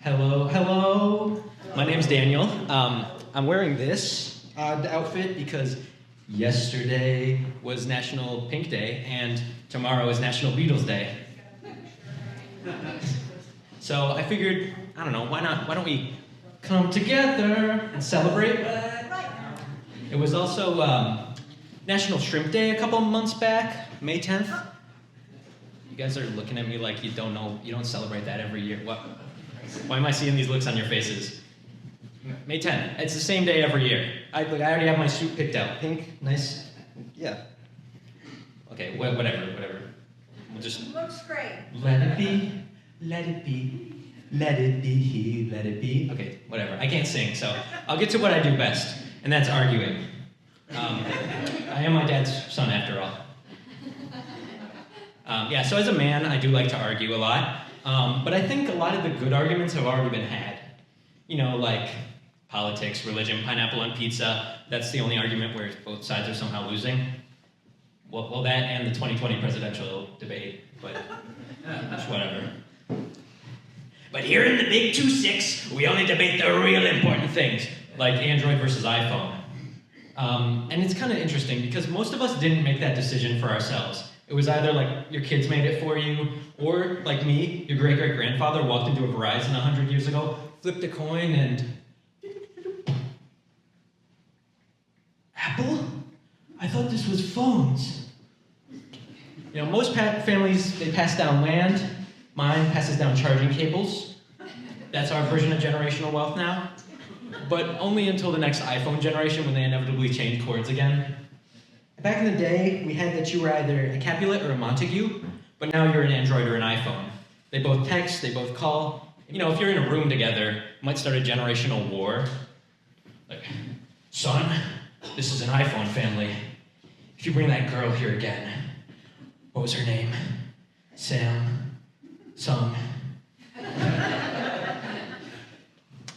Hello, hello. My name's Daniel. I'm wearing this odd outfit because yesterday was National Pink Day and tomorrow is National Beatles Day. So I figured, I don't know, why don't we come together and celebrate? It was also National Shrimp Day a couple months back, May 10th. You guys are looking at me like you don't celebrate that every year. What? Why am I seeing these looks on your faces? May 10th. It's the same day every year. I already have my suit picked out. Pink, nice. Yeah. Okay, whatever. We'll just... Looks great. Let it be, let it be, let it be, let it be. Okay, whatever. I can't sing, so I'll get to what I do best, and that's arguing. I am my dad's son, after all. So as a man, I do like to argue a lot. But I think a lot of the good arguments have already been had. You know, like politics, religion, pineapple on pizza. That's the only argument where both sides are somehow losing. Well, that and the 2020 presidential debate, but whatever. But here in the Big 2-6, we only debate the real important things, like Android versus iPhone. And it's kind of interesting because most of us didn't make that decision for ourselves. It was either like your kids made it for you, or like me, your great-great-grandfather walked into a Verizon 100 years ago, flipped a coin, and... Apple? I thought this was phones. You know, most families, they pass down land. Mine passes down charging cables. That's our version of generational wealth now. But only until the next iPhone generation when they inevitably change cords again. Back in the day, we had that you were either a Capulet or a Montague, but now you're an Android or an iPhone. They both text, they both call. You know, if you're in a room together, you might start a generational war. Like, son, this is an iPhone family. If you bring that girl here again, what was her name? Sam, Sung.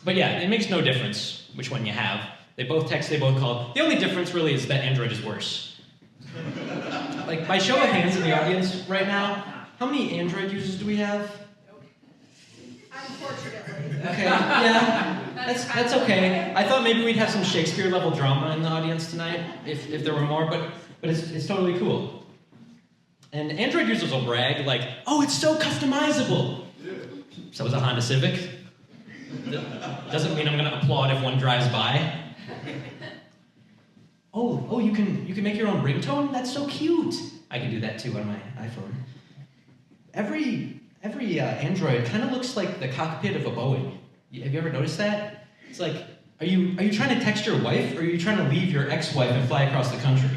But yeah, it makes no difference which one you have. They both text, they both call. The only difference really is that Android is worse. Like, by show of hands in the audience right now, how many Android users do we have? Unfortunately. Okay, yeah, that's okay. I thought maybe we'd have some Shakespeare-level drama in the audience tonight, if there were more, but it's totally cool. And Android users will brag, like, oh, it's so customizable. So is a Honda Civic. Doesn't mean I'm gonna applaud if one drives by. Oh, you can make your own ringtone? That's so cute. I can do that too on my iPhone. Every Android kind of looks like the cockpit of a Boeing. Have you ever noticed that? It's like, are you trying to text your wife, or are you trying to leave your ex-wife and fly across the country?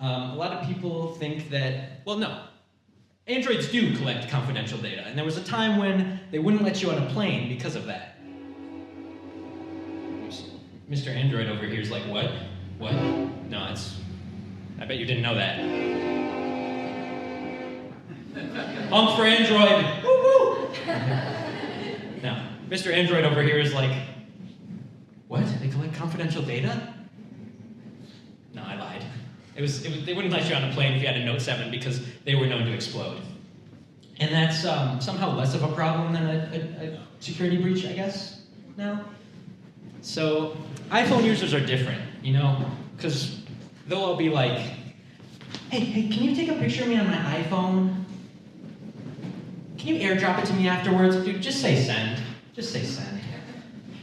A lot of people think that, well, no. Androids do collect confidential data, and there was a time when they wouldn't let you on a plane because of that. Mr. Android over here is like, what? What? No, I bet you didn't know that. Honk for Android! Woo woo! No, Mr. Android over here is like, what? They collect confidential data? No, I lied. They wouldn't let you on a plane if you had a Note 7 because they were known to explode. And that's somehow less of a problem than a security breach, I guess, now. So, iPhone users are different, you know, because they'll all be like, hey, can you take a picture of me on my iPhone? Can you airdrop it to me afterwards? Dude, just say send. Just say send.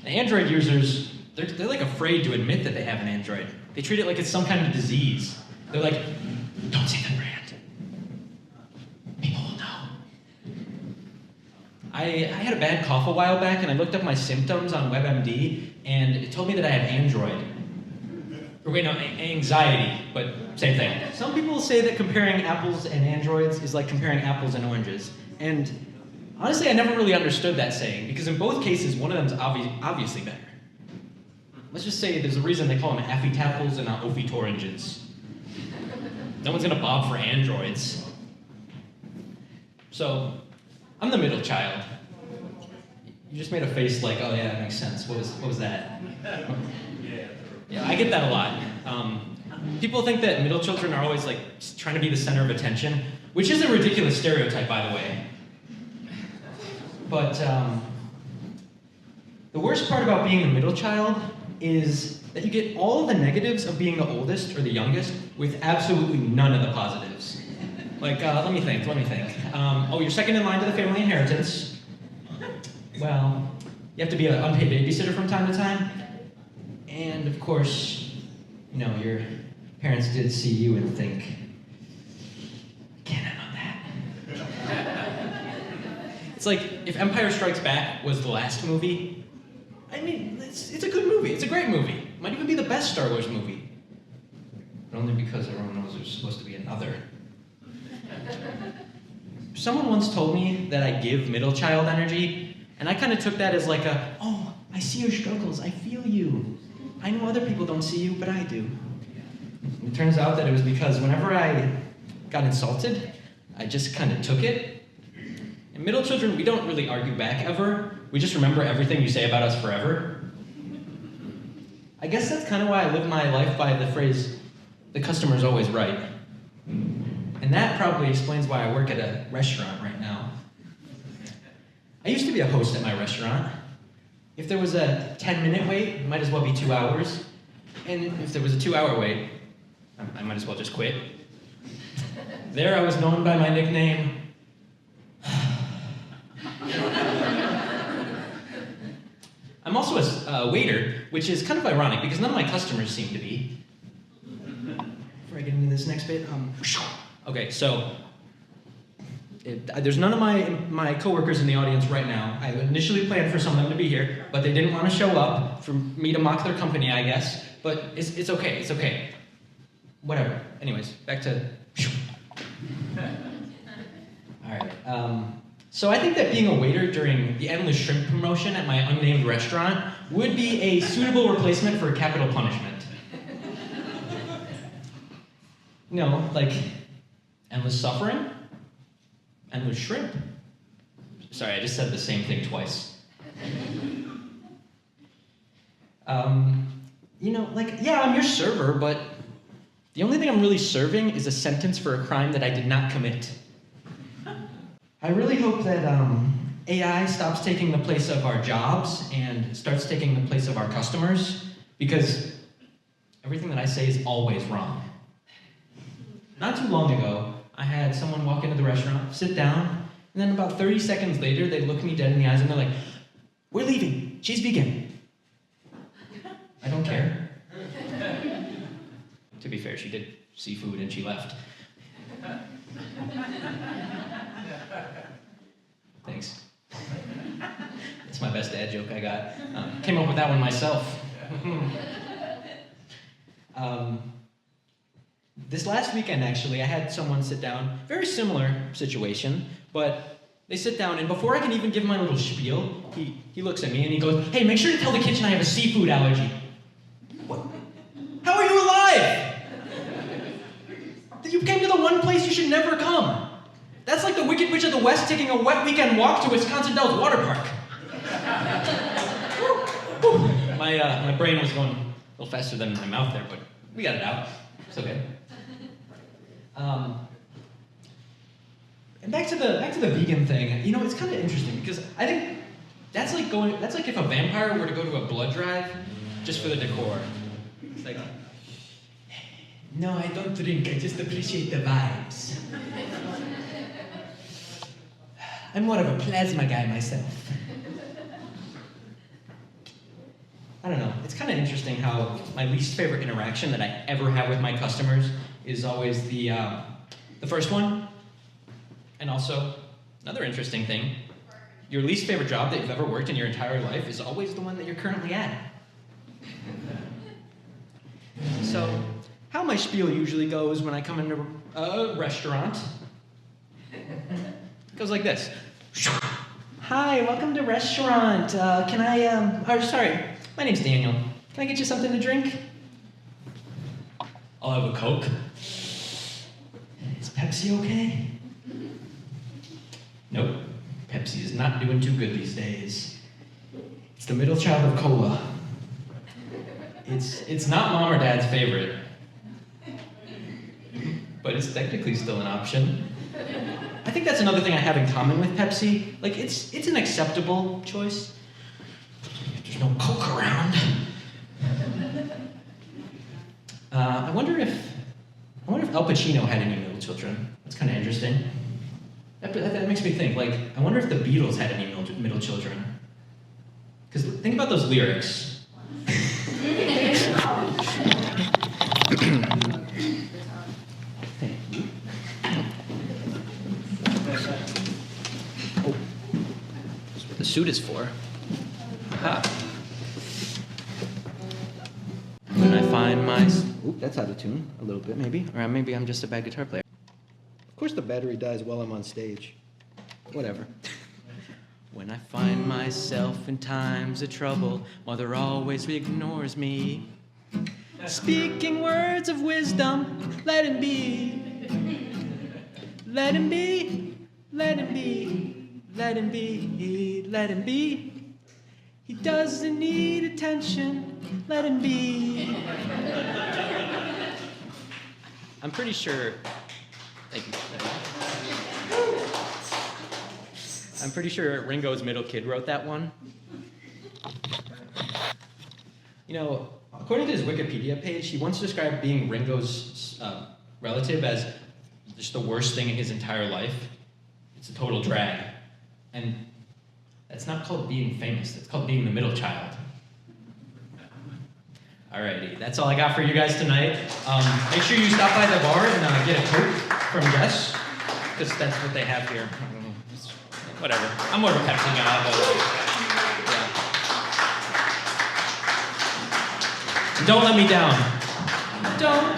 The Android users, they're like afraid to admit that they have an Android. They treat it like it's some kind of disease. They're like, don't say the brand. People will know. I had a bad cough a while back, and I looked up my symptoms on WebMD, and it told me that I have Android. Or wait, no, anxiety, but same thing. Some people say that comparing apples and Androids is like comparing apples and oranges. And honestly, I never really understood that saying, because in both cases, one of them's obviously better. Let's just say there's a reason they call them Affy-Tapples and not Offy-Toranges. No one's gonna bob for Androids. So, I'm the middle child. You just made a face like, oh yeah, that makes sense. What was that? Yeah, I get that a lot. People think that middle children are always like trying to be the center of attention, which is a ridiculous stereotype, by the way. But the worst part about being the middle child is that you get all of the negatives of being the oldest or the youngest with absolutely none of the positives. Like, let me think. Oh, you're second in line to the family inheritance. Well, you have to be an unpaid babysitter from time to time. And of course, you know, your parents did see you and think, can't have done that. It's like if Empire Strikes Back was the last movie. I mean, it's a good movie. It's a great movie. It might even be the best Star Wars movie. But only because everyone knows there's supposed to be another. Someone once told me that I give middle child energy, and I kind of took that as like oh, I see your struggles, I feel you. I know other people don't see you, but I do. It turns out that it was because whenever I got insulted, I just kind of took it. And middle children, we don't really argue back ever. We just remember everything you say about us forever. I guess that's kind of why I live my life by the phrase, the customer's always right. And that probably explains why I work at a restaurant right now. I used to be a host at my restaurant. If there was a 10-minute wait, it might as well be 2 hours. And if there was a 2-hour wait, I might as well just quit. There I was known by my nickname. I'm also a waiter, which is kind of ironic because none of my customers seem to be. Before I get into this next bit, okay, so there's none of my coworkers in the audience right now. I initially planned for some of them to be here, but they didn't want to show up for me to mock their company, I guess. But it's okay, it's okay. Whatever. Anyways, back to. All right. So I think that being a waiter during the endless shrimp promotion at my unnamed restaurant would be a suitable replacement for capital punishment. You know, like endless suffering, endless shrimp. Sorry, I just said the same thing twice. You know, like, yeah, I'm your server, but the only thing I'm really serving is a sentence for a crime that I did not commit. I really hope that AI stops taking the place of our jobs and starts taking the place of our customers, because everything that I say is always wrong. Not too long ago, I had someone walk into the restaurant, sit down, and then about 30 seconds later, they look me dead in the eyes and they're like, "We're leaving, she's vegan." I don't care. To be fair, she did seafood and she left. Thanks. That's my best dad joke I got. Came up with that one myself. This last weekend, actually, I had someone sit down, very similar situation, but they sit down, and before I can even give my little spiel, he looks at me and he goes, "Hey, make sure to tell the kitchen I have a seafood allergy." What? How are you alive? You came to the one place you should never come. That's like the Wicked Witch of the West taking a wet weekend walk to Wisconsin Dells Water Park. My brain was going a little faster than my mouth there, but we got it out. It's okay. And back to the vegan thing. You know, it's kind of interesting because I think that's like if a vampire were to go to a blood drive just for the decor. It's like, no, I don't drink. I just appreciate the vibes. I'm more of a plasma guy myself. I don't know. It's kind of interesting how my least favorite interaction that I ever have with my customers is always the first one. And also, another interesting thing, your least favorite job that you've ever worked in your entire life is always the one that you're currently at. So, how my spiel usually goes when I come into a restaurant, it goes like this. "Hi, welcome to restaurant. Can I, sorry, my name's Daniel. Can I get you something to drink?" "I'll have a Coke." "Is Pepsi okay?" "Nope, Pepsi is not doing too good these days. It's the middle child of cola. It's not mom or dad's favorite, but it's technically still an option. I think that's another thing I have in common with Pepsi. Like, it's an acceptable choice. There's no Coke around. I wonder if Al Pacino had any middle children. That's kind of interesting. That makes me think, like, I wonder if the Beatles had any middle children. Because think about those lyrics. Oh, that's what the suit is for. Aha. When I find my... Oop, that's out of tune a little bit, maybe. Or maybe I'm just a bad guitar player. Of course the battery dies while I'm on stage. Whatever. When I find myself in times of trouble, Mother always ignores me. Speaking words of wisdom, let him be. Let him be, let him be, let him be, let him be. He doesn't need attention, let him be. I'm pretty sure, thank you. I'm pretty sure Ringo's middle kid wrote that one. You know, according to his Wikipedia page, he once described being Ringo's relative as just the worst thing in his entire life. It's a total drag. And that's not called being famous, that's called being the middle child. Alrighty, that's all I got for you guys tonight. Make sure you stop by the bar and get a Coke from Jess, because that's what they have here. Whatever. I'm more of a Pepsi guy, but yeah. Don't let me down. Don't.